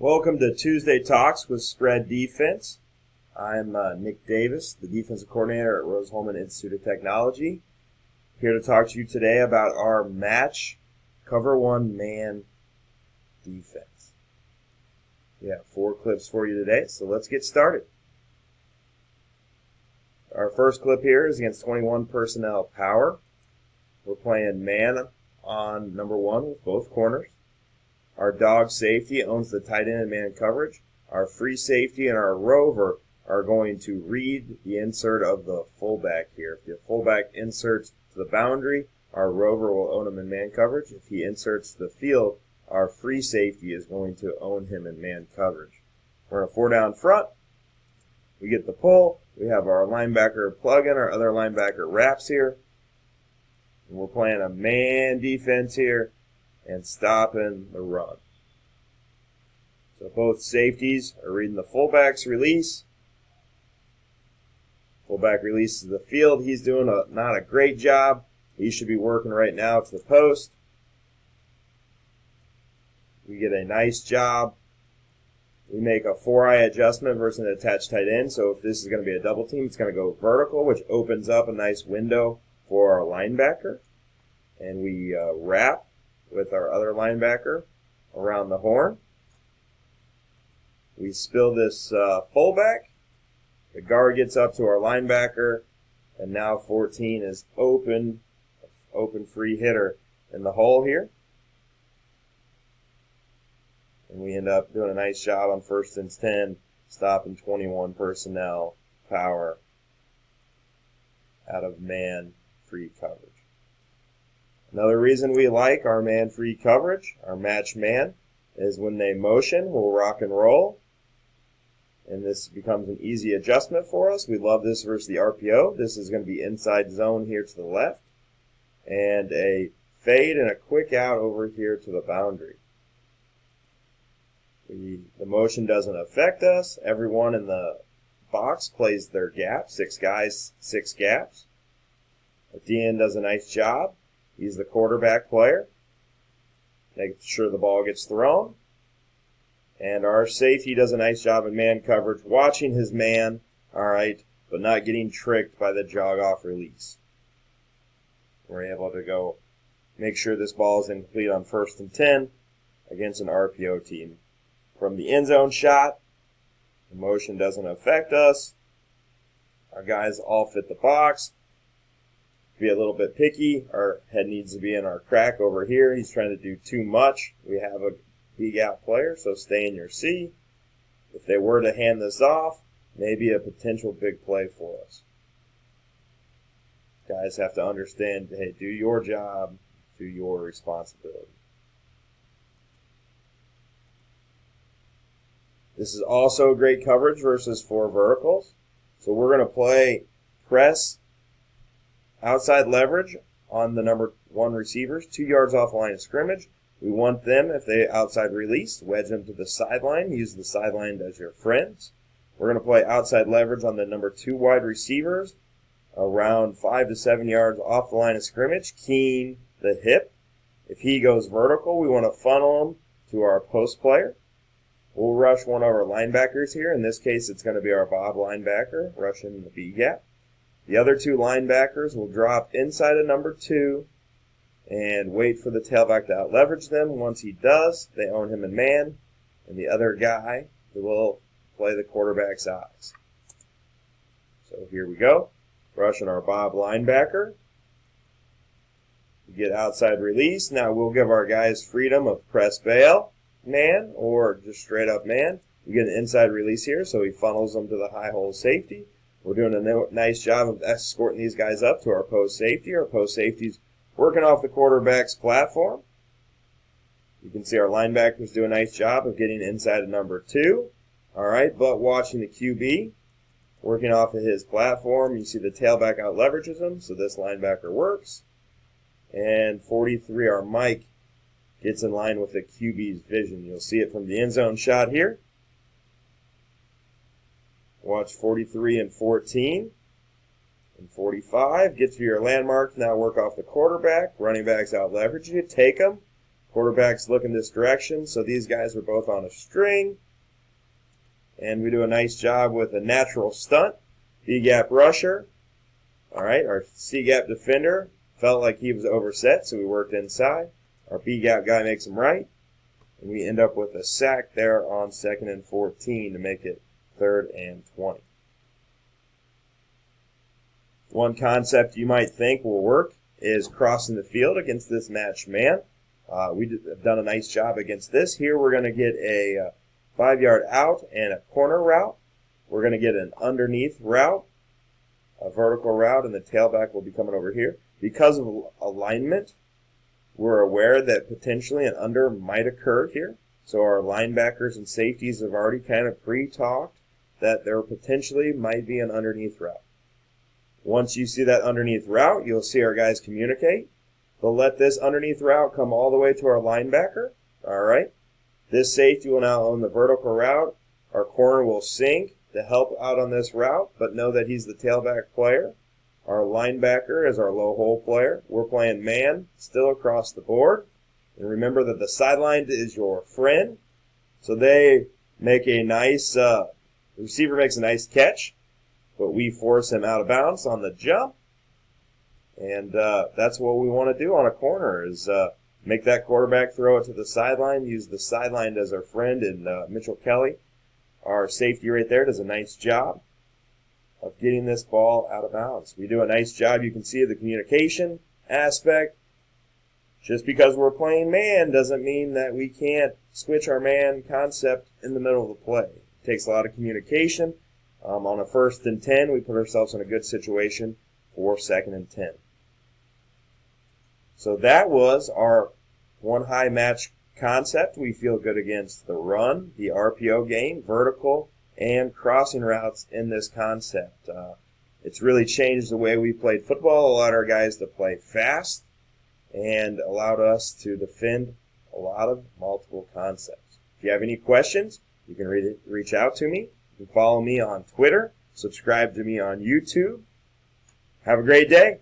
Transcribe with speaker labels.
Speaker 1: Welcome to Tuesday Talks with Spread Defense. I'm Nick Davis, the defensive coordinator at Rose-Hulman Institute of Technology. Here to talk to you today about our match cover one man defense. We have 4 clips for you today, so let's get started. Our first clip here is against 21 personnel power. We're playing man on number 1 with both corners. Our dog safety owns the tight end and man coverage. Our free safety and our rover are going to read the insert of the fullback here. If the fullback inserts to the boundary, our rover will own him in man coverage. If he inserts to the field, our free safety is going to own him in man coverage. We're in a 4-down front. We get the pull. We have our linebacker plug in, our other linebacker wraps here. And we're playing a man defense here and stopping the run. So both safeties are reading the fullback's release. Fullback releases the field. He's doing not a great job. He should be working right now to the post. We get a nice job. We make a 4-eye adjustment versus an attached tight end. So if this is going to be a double team, it's going to go vertical, which opens up a nice window for our linebacker. And we wrap with our other linebacker around the horn. We spill this fullback. The guard gets up to our linebacker, and now 14 is open free hitter in the hole here. And we end up doing a nice job on 1st and 10, stopping 21 personnel power out of man free coverage. Another reason we like our man-free coverage, our match man, is when they motion, we'll rock and roll. And this becomes an easy adjustment for us. We love this versus the RPO. This is going to be inside zone here to the left. And a fade and a quick out over here to the boundary. The motion doesn't affect us. Everyone in the box plays their gap. 6 guys, 6 gaps. The DN does a nice job. He's the quarterback player, making sure the ball gets thrown. And our safety does a nice job in man coverage, watching his man, all right, but not getting tricked by the jog-off release. We're able to go make sure this ball is incomplete on 1st and 10 against an RPO team. From the end zone shot, the motion doesn't affect us. Our guys all fit the box. Be a little bit picky. Our head needs to be in our crack over here. He's trying to do too much. We have a big out player, so stay in your C. If they were to hand this off, maybe a potential big play for us. Guys have to understand, hey, do your job, do your responsibility. This is also great coverage versus 4 verticals. So we're going to play press outside leverage on the number 1 receivers, 2 yards off the line of scrimmage. We want them, if they outside release, wedge them to the sideline. Use the sideline as your friends. We're going to play outside leverage on the number 2 wide receivers, around 5 to 7 yards off the line of scrimmage. Keen the hip. If he goes vertical, we want to funnel him to our post player. We'll rush one of our linebackers here. In this case, it's going to be our Bob linebacker, rushing the B gap. The other 2 linebackers will drop inside of number 2 and wait for the tailback to out-leverage them. Once he does, they own him in man, and the other guy will play the quarterback's eyes. So here we go. Rushing our Bob linebacker. We get outside release. Now we'll give our guys freedom of press bail man or just straight up man. We get an inside release here, so he funnels them to the high hole safety. We're doing a nice job of escorting these guys up to our post safety. Our post safety's working off the quarterback's platform. You can see our linebackers do a nice job of getting inside of number 2. All right, but watching the QB, working off of his platform. You see the tailback out leverages him, so this linebacker works. And 43, our Mike, gets in line with the QB's vision. You'll see it from the end zone shot here. Watch 43 and 14. And 45, get to your landmarks. Now work off the quarterback. Running backs out leverage you. Take them. Quarterback's looking this direction, so these guys are both on a string. And we do a nice job with a natural stunt. B-gap rusher. All right, our C-gap defender felt like he was overset, so we worked inside. Our B-gap guy makes him right. And we end up with a sack there on 2nd and 14 to make it 3rd and 20. One concept you might think will work is crossing the field against this matched man. We have done a nice job against this. Here we're going to get a 5-yard out and a corner route. We're going to get an underneath route, a vertical route, and the tailback will be coming over here. Because of alignment, we're aware that potentially an under might occur here. So our linebackers and safeties have already kind of pre-talked that there potentially might be an underneath route. Once you see that underneath route, you'll see our guys communicate. They'll let this underneath route come all the way to our linebacker. All right. This safety will now own the vertical route. Our corner will sink to help out on this route, but know that he's the tailback player. Our linebacker is our low hole player. We're playing man still across the board. And remember that the sideline is your friend. So they make a nice, the receiver makes a nice catch, but we force him out of bounds on the jump. And that's what we want to do on a corner is make that quarterback throw it to the sideline, use the sideline as our friend, and Mitchell Kelly, our safety right there, does a nice job of getting this ball out of bounds. We do a nice job, you can see, of the communication aspect. Just because we're playing man doesn't mean that we can't switch our man concept in the middle of the play. It takes a lot of communication. On a 1st and 10, we put ourselves in a good situation for 2nd and 10. So that was our one high match concept. We feel good against the run, the RPO game, vertical, and crossing routes in this concept. It's really changed the way we played football, allowed our guys to play fast, and allowed us to defend a lot of multiple concepts. If you have any questions, you can reach out to me. You can follow me on Twitter, subscribe to me on YouTube. Have a great day.